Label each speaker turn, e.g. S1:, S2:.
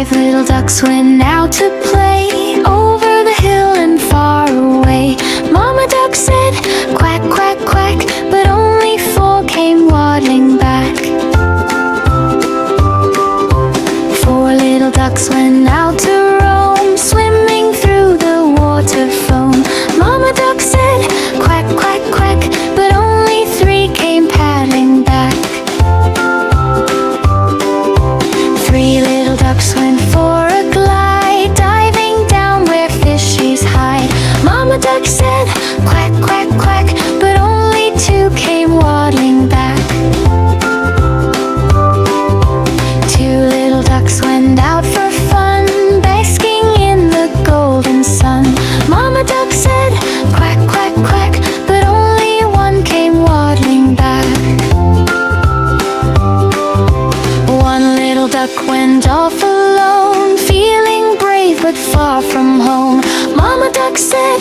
S1: 5 little ducks went out to play over the hill and far away. Mama duck said, quack, quack, quack, but only 4 came waddling back. 4 little ducks went out to roam, swimming through the water foam. Mama duck said, quack, quack, quack, but only 3 came paddling back. 3 little ducks went for a glide, diving down where fishies hide. Mama duck said, quack, quack, quack, but only 2 came waddling back. 2 little ducks went out for fun, basking in the golden sun. Mama duck said, quack, quack, quack, but only 1 came waddling back. 1 little duck went off alone, feeling brave but far from home. Mama duck said,